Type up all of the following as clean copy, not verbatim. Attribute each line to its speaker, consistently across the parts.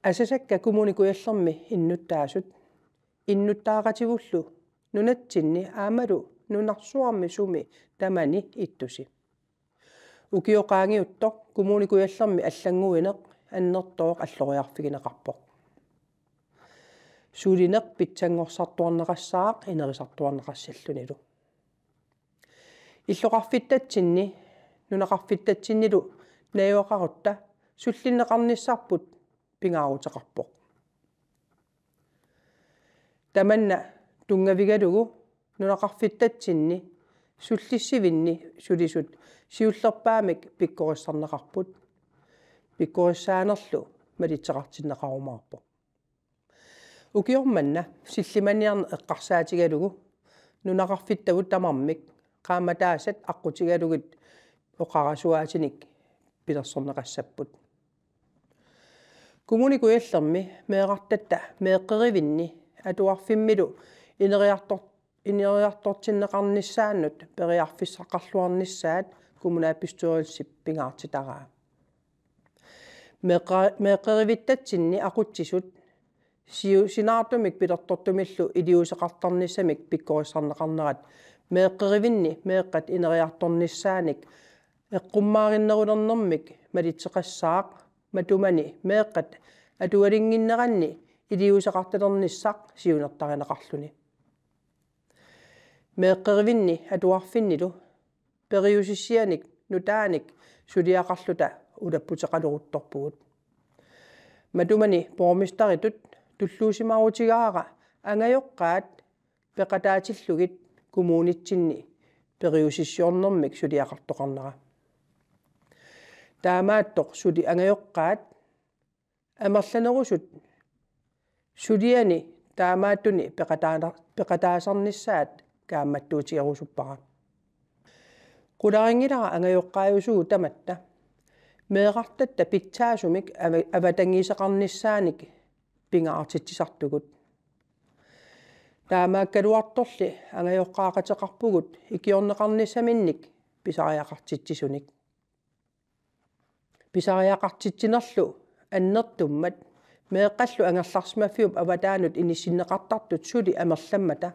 Speaker 1: Asasakka kommunikuyallermi innuttaasut innuttaaqativullu nunatsinni aamalu nunarsuarmi sumi tamani ittusi ukioqaangiuttoq kommunikuyallermi allanguineq annertoq alloriarfigineqarpoq suulineq pitsangorsaartuarneqassaaq inerisartuarneqassallunilu иллоqarfittatsinni nunaqarfittatsinnilu nayuaqarutta sullinneqarnissarput pingaaruteqarpoq tamanna tungavigalugu nunaqarfittatsinni sullissivinni sulisut siullerpaamik pikkorissarneqarput pikkorissaanerlu maliteqartinneqarumaarpoq ukiormanna sillimaniarne eqqarsaatigalugu nunaqarfittavut tamarmik qaamataasat aqutigalugit oqarasuaatinik pilersorneqassapput kommunikuyallermi meeqartatta meeqqerivinni atuarfimmilu ineriartortinneqarnissaannut periarfissaqarluarnissaat kommunaappistuerissip pingaartitaraa meeqqerivittatsinni aqutsisut sinaartumik pilertortumillu iliuseqartarnissamik pikkorissarneqarnerat meeqqerivinni meeqqat ineriartornissaanik eqqummaarinnerilernermik maliteqassaaq matumani meeqqat atualinginneranni iliuseqartalernissaaq siunertarineqarluni meeqqerivinni atuarfinnilu periusissianik nutaanik suliaqarluta ulapputeqaloruttorpugut matumani pormistaritut tulluusimarutigaara angajoqqaat peqataatillugit kommunitsinni periusissuornermik suliaqartoqarnera taamaattoq suli angajoqqaat amerlanerusut suliani taamaattuni peqataasarnissaat kaammattuutigerusuppara qularingilara angajoqqaajusugu tamatta meeqartatta pitsaasumik avatangiiseqarnissaanik pingaartitsisartugut taamaakkaluartorli angajoqqaaqateqarpugut ikiorneqarnissaminnik pisariaqartitsisunik pisariaqartitsinerlu annertummat meeqqallu angerlarsmaffiup avataanut inissinneqartartut suli amerlammata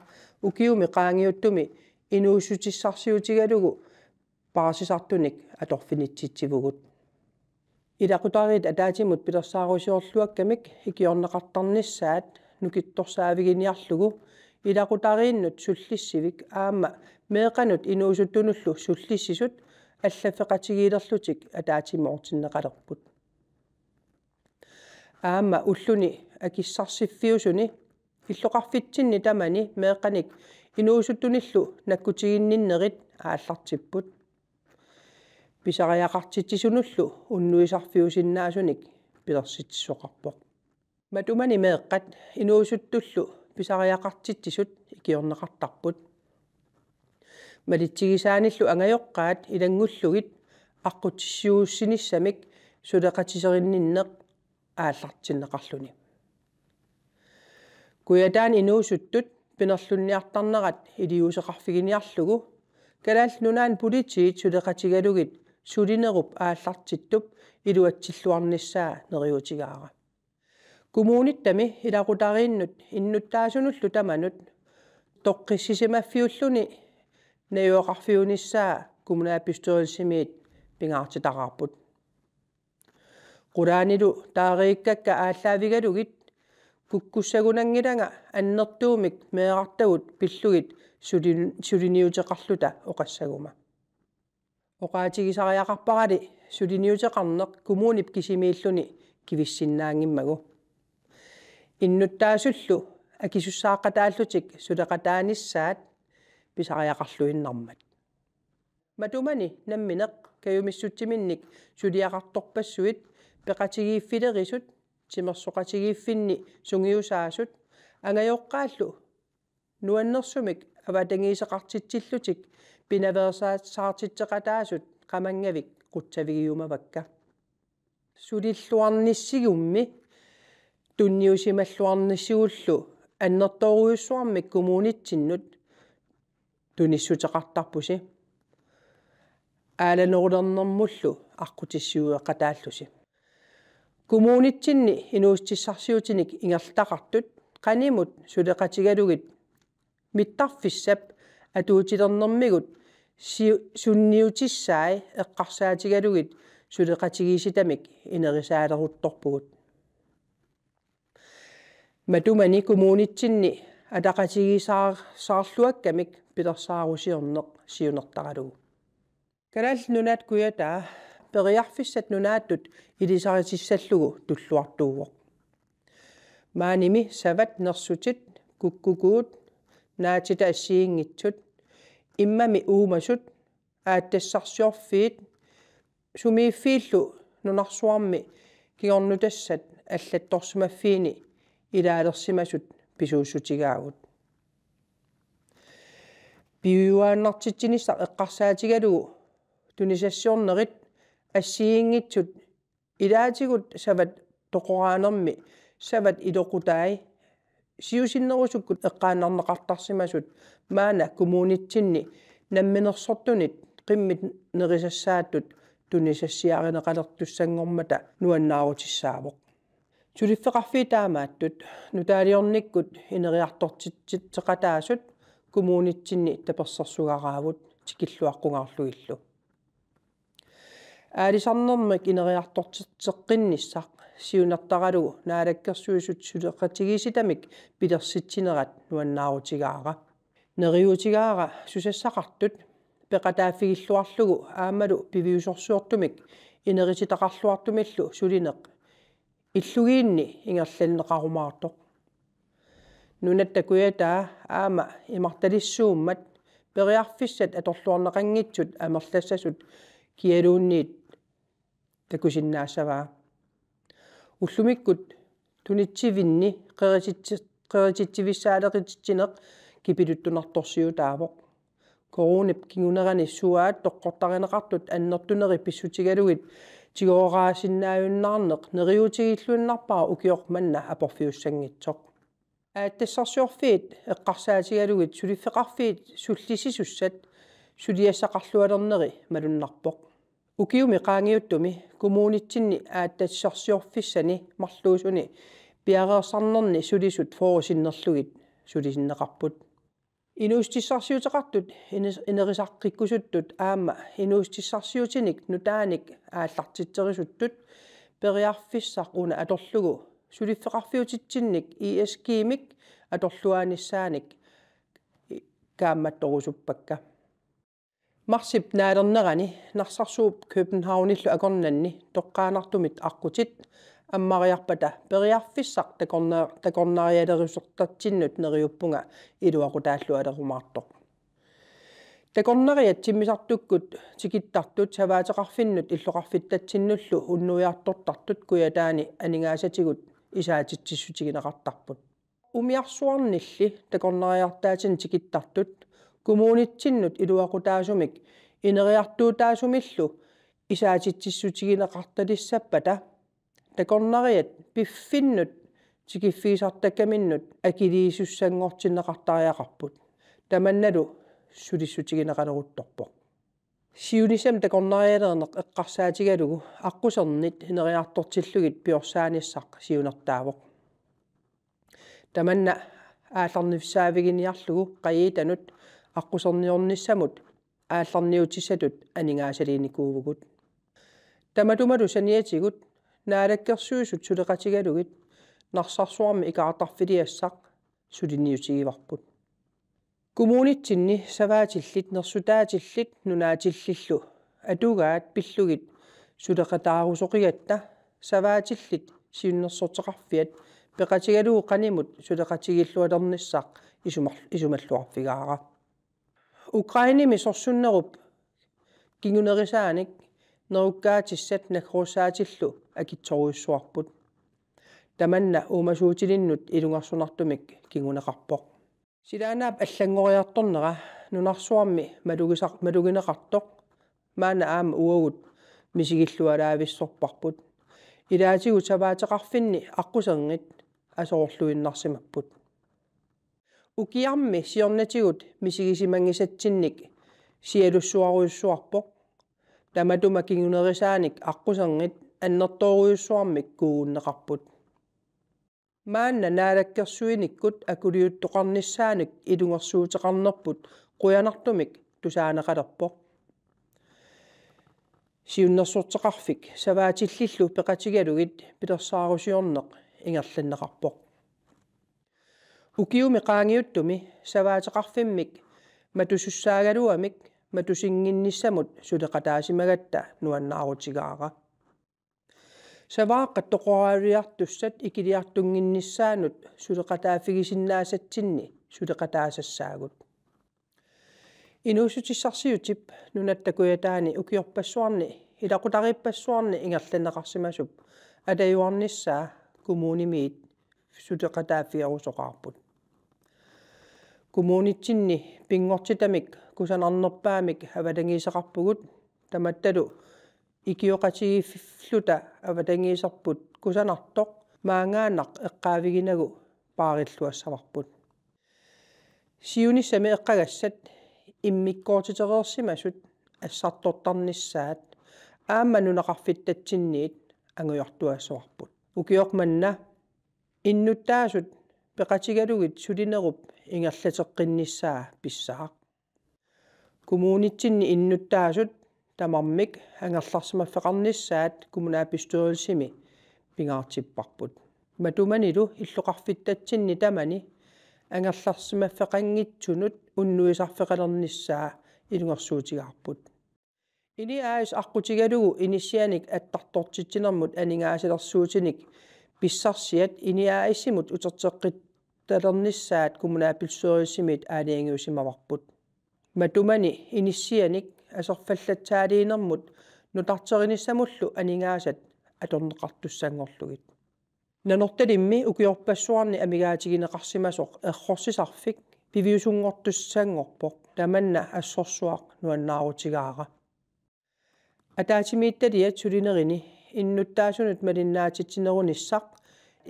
Speaker 1: ukiumi qaangiuttumi inuussutissarsiutigalugu paasisartunik atorfinitsitsivgut ilaqutarit ataatimut pilersaarusiorluakkamik ikiorneqartarnissaat nukittorsaavigiниарлугу ilaqutariinnut sullissivik aamma meeqanut inuusuttunullu sullissisut аллаффеқатигиилерлутик атаатимоортиннеқалерпут аама уллуни акиссарсиффиусуни иллоқарфитсинни тамани меэққаник инуусуттуниллу наккутигинниннерит ааллартиппут писариақартитсисунуллу уннуисарфиусиннаасуник пилерситсоқарпоқ матумани меэққат инуусуттуллу писариақартитсисут икиорнеқартарпут малитсигисааниллу ангайоққаат илангуллугит аққутиссиууссинissамик сулеқатисеринниннеқ ааллартиннеқарлуни куятаан инуусуттут пинерлунниартарнерат илиусеқарфигиниарлугу калаал нунаан политиит сулеқатигалугит сулинеруп ааллартиттуп илуатсиллуарниссаа нериутигаара коммуниттами илақутарииннут иннуттаасунуллу таманут тоққиссисимаффиуллуни наюоқарфиунissaa kommunaappistuerissimiit pingaartitaqarput qulaanilu taariikkakka ааllaавигалугит куккуссагунангилага аннертуумик меэқартагут пиллугит сулиниутеқарлута оқассагума оқаатигисариақарпарали сулиниутеқарнеқ коммунип кисимииллуни кивиссиннаангиммагу иннуттаасуллу акисуссааққатааллутик сулеқатааниссаат писариақарлуиннармат матумани намминеқ каюмиссутсиминник сулиақарторпассуит пеқатигииффилерисут тимерсоқатигииффинни сунгиусаасут ангайоққааллу нуаннерсумик аватангиисеқартитсиллутик пинаверсаатсаартитсеқатаасут қамангавик қутсавигиумавакка сулиллуарниссигумми тунниусималлуарниссигуллу аннерторуйуссуармик коммунитсиннут туниссутеқартарпуси ааланерулернэрмуллу аққутиссуеқатааллуси Kommunitsinni inuustissarsiutinik ingertaqartut qanimut suleqatigalugit mittarfissap atuutilernermigut sunniutissaai eqqarsaatigalugit suleqatigiisitamik inerisaalerutorpugut matumani kommunitsinni ataqatigisaarluakkamik pilersaarusiorneq siunertaqalugu kalal nunat kuyataa periarfissat nunaattut ilisaritissallugu tulluartuuvoq maanimi savat nersutit kukkukuut naatita assiingitsut immami uumasut aattassarsiorfiit sumiiffiillu nunarsuarmi kiornutassat аллатторсимаффиини илаалерсимасут писууссутигаагут пиуааннартитсинissaq эққарсаатигалугу тунисассиорнерит ассиингитсут илаатигут сават тоқораанерми сават илоқутаи сиусиннерусуккут эққааннарнеқартарсимасут маана коммунитсинни намминерсортунит қиммит нерисассааттут тунисассиаринеқалертуссангормата нуаннаарутиссаавоқ сулиффеқарфиитаамааттут нутаалиорниккут инериартортитсеқатаасут коммунитсинни таперсерсугараавут тикиллуаққунгаарлуиллу аалисарнермик инериартортитсеққинниссақ сиунертаралугу наалаккерсуисут сулеқатигиситамик пилерситсинерат нуаннаарутигаара нериутигаара сусассақартут пеқатааффигиллуарлугу аамалу пивиусорсуортумик инериситақарлуартумиллу сулинеқ иллугиинни ингерлланнеқарумаартоқ нунатта куятаа аама имарталиссууммат периарфиссат аторлуарнеқангитсут амерлассасут киалуунниит такусиннаассаваа уллумиккут тунитсивинни қерититсивиссаалеқитсинеқ кипилуттунарторсиутаавоқ коронап кингунерани суаат тоққортаринеқартут аннертунери писсутигалугит тигоогаасиннааюннаарнеқ нериутигиллуиннарпара укиорманна апорфиуссангитсоқ ааттассарсиорфиит эққарсаатигалугит сулиффеқарфиит суллисисуссат сулиассақарлуалернери малуннарпоқ укиуми qaangiuttumi kommunitsinni aattassarsiorfissani marluusuni piareersarnerni sulisut forusinnerlugit sulisinneqarput inuustissarsiuteqartut inerisaqqikkasuttut aama inuustissarsiutinik nutaanik aallartitserisuttut periarfissaq una atorlugu suliffeqarfiutitsinnik iskiimik atorluanissaanik kaammattorusuppakka marsip naalernerani narsarsuup Københavnillu akornanni toqqaanartumit aqutit аммариарпата периарфиссақ такорнариалерусертатсиннут нериуппунга илуақутааллу алерумаартоқ такорнариат тиммисартуккут тикиттартут саваатеқарфиннут иллоқарфиттатсиннуллу уннуяартортартут куятаани анигаасатигут исаатитсиссутигинеқартарпут умиарсуарнилли такорнариартаатин тикиттартут коммунитсиннут илуақутаасумик инериартуутаасумиллу исаатитсиссутигинеқарталиссаппата такорнариат пиффиннут тикиффиисартаккаминнут акилиисуссангортиннеқартариақарпут таманналу сулиссутигинеқалерутторпоқ сиунисам такорнариалернеқ эққарсаатигалугу аққусернит инериартортиллугит пиорсааниссақ сиунертаавоқ таманна аалларнифсаавигиниарлугу қаиитанут аққусерниорниссамут аалларниутиссатут анигаасалиникуувгут таматумалу саниатигут наалаккерсуисут сулеқатигалугит нарсарсуарми икаартарфилиассақ сулинниутигиварпут коммунитсинни саваатиллит нерсутаатиллит нунаатиллиллу атугаат пиллугит сулеқатаарусоқигатта саваатиллит сиуннерсортеқарфиат пеқатигалугу қанимут сулеқатигиллуалерниссақ исумаллуарфигаара украиними сорсуннеруп кингунерисааник неруккаатиссат накруссаатиллу акитсоруйуссуарпут таманна уумасуутилиннут илунгарсунартумик кингунеқарпоқ силаанаап аллангориарторнера нунарсуарми малугинеқартоқ маана аама уагут мисигиллуалаависсорпарпут илаатигу саваатеқарфинни аққусернгит асоорлуиннарсимаппут укиарми сиорнатигут мисигисимангисатсинник сиалуссуаруйуссуарпоқ таматума кингунерисааник аққусернгит аннэрторуйуссуармик куугуннеқарпут маанна наалаккерсуиниккут акулиуттоқарниссааник илунгерсуутеқарнерпут қуянартумик тусаанеқалерпоқ сиуннерсуортеқарфик саваатиллиллу пеқатигалугит пилерсаарусиорнеқ ингерланнеқарпоқ укиуми qaangiuttumi саваатеқарфиммик матусуссаагалуамик матусингинниссамут сулеқатаасимагатта нуаннаарутигаара савааққа тоқораалиартуссат икилиартунгиннissaанут сулеқатаафигисиннаасатсинни сулеқатаасассаагут инуусутиссарсиутип нунаттакуятаани укиорпассуарни илақутариппассуарни ингерланеқарсимасуп алаюарниссаа кумуунимиит сулеқатаафиарусоқарпут кумуунитсинни пингортитамик кусанарнерпаамик авалангиисеқарпугут таматталу икиоқатигиффлута авалангиисерпут кусанартоқ маангаанақ эққаавигинагу паариллуассаварпут сиуниссами эққагассат иммиккоортитереерсимасут ассартортарниссаат аама нунақарфиттатсинниит ангуйортуассуарпут укиорманна иннуттаасут пеқатигалугит сулинеруп ингерлатеққинниссаа писсаақ кумуунитсинни иннуттаасут тамармик ангерларсимаффеқарниссаат кумунаапистуерилсими пингаартиппарпут матуманилу иллоқарфиттатсинни тамани ангерларсимаффеқангитсунут уннуисарфеқалерниссаа илунгерсуутигаарпут ini aas аққутигалугу иниссианик аттартортитсинермут анингаасилерсуутиник писсарсиат иниааиссимут утертеққитталерниссаат кумунаапилсуерисимит аалиангиусимаварпут матумани иниссианик асерфаллатсаалиинермут нутартериниссамуллу анингаасат аторнеқартуссангорлугит нанорталимми укиорпассуарни амигаатигинеқарсимасоқ эррорсисарфик пивиусунгортуссангорпоқ таманна ассорсуақ нуаннаарутигаара атаатимиитталиат сулинерини иннуттаасунут малиннаатитсинеруниссақ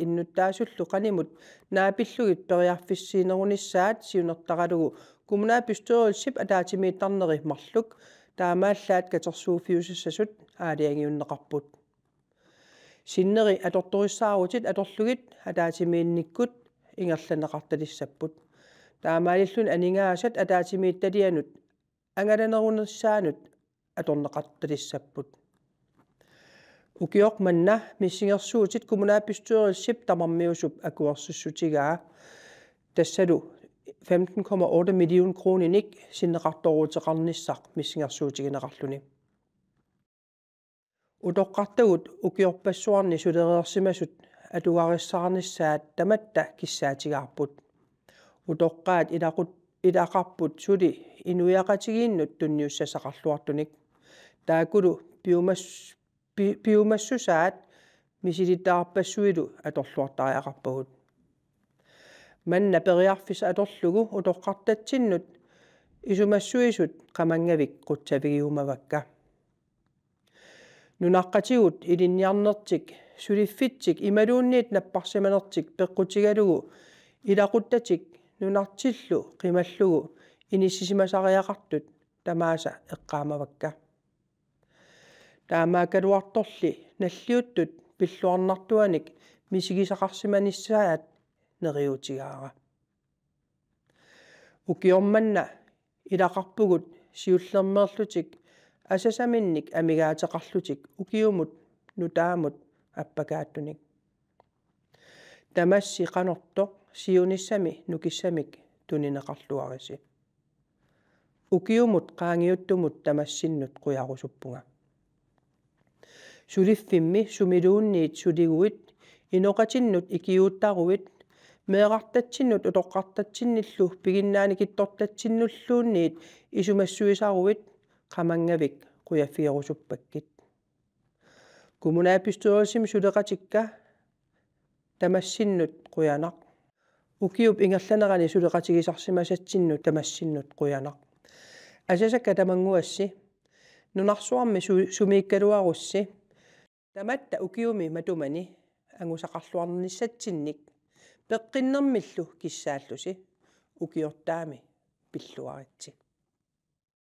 Speaker 1: иннуттаасуллу qaнимут наапиллугит периарфиссиинерунissaат сиунертаралугу кумунаапистуерилсип атаатимииттарнери марлук таамааллаат катерсууфиусассасут аалиангиуннеқарпут синнери аторториссаарутит аторлугит атаатимиинниккут ингерланеқарталиссаппут таамаалиллун анингаасат атаатимиитталианут ангаланерунерсаанут аторнеқарталиссаппут укиорманна миссингерсуутит кумунаапистуерилсип тамармиусуп акуерсуссутигаа тассалу 15,8 миллион крониник синнеқарторуутеқарниссақ миссингерсуутигинеқарлуни утоққартагут укиорпассуарни сулереерсимасут атугариссаарниссаат таматта киссаатигаарпут утоққаат илақарпут сули инуяқатигииннут тунниуссасақарлуартуник таакулу пиумассусаат мисилиттаарпассуилу аторлуартариақарпагут манна периарфис аторлугу утоққартатсиннут исумассуисут қамангавик қутсавигиумавакка нунаққатигут илинниарнертик сулиффитсик ималуунниит наппарсиманертик пеққутигалугу илақуттатик нунартиллу қималлугу иниссисимасариақартут тамааса эққаамавакка таамаакалуарторли наллиуттут пиллуарнартуаник мисигисақарсиманиссаат нериутигаара укиорманна илақарпугут сиуллермерлутик асасаминник амигаатеқарлутик укиумут нутаамут аппакааттуник тамасси қанорто сиуниссами нукиссамик тунинеқарлуариси укиумут qaangiuttумут тамассиннут қуярусуппунга сулиффимми сумилуунниит сулигуит иноқатиннут икиуттаруит меэқартатсиннут утоққартатсинниллу пигиннаани киттортатсиннуллуунниит исумассуисаруит qamangavik quyafiorusuppakkit кумунаапистуерисими сулеқатикка тамассиннут қуянақ укиуп ингерланерани сулеқатигисарсимасатсиннут тамассиннут қуянақ асасакка тамангуасси нунарсуарми сумииккалуарусси таматта укиуми матумани ангусақарлуарниссатсинник пеққиннэрмиллу киссааллуси укиортаами пиллуаритси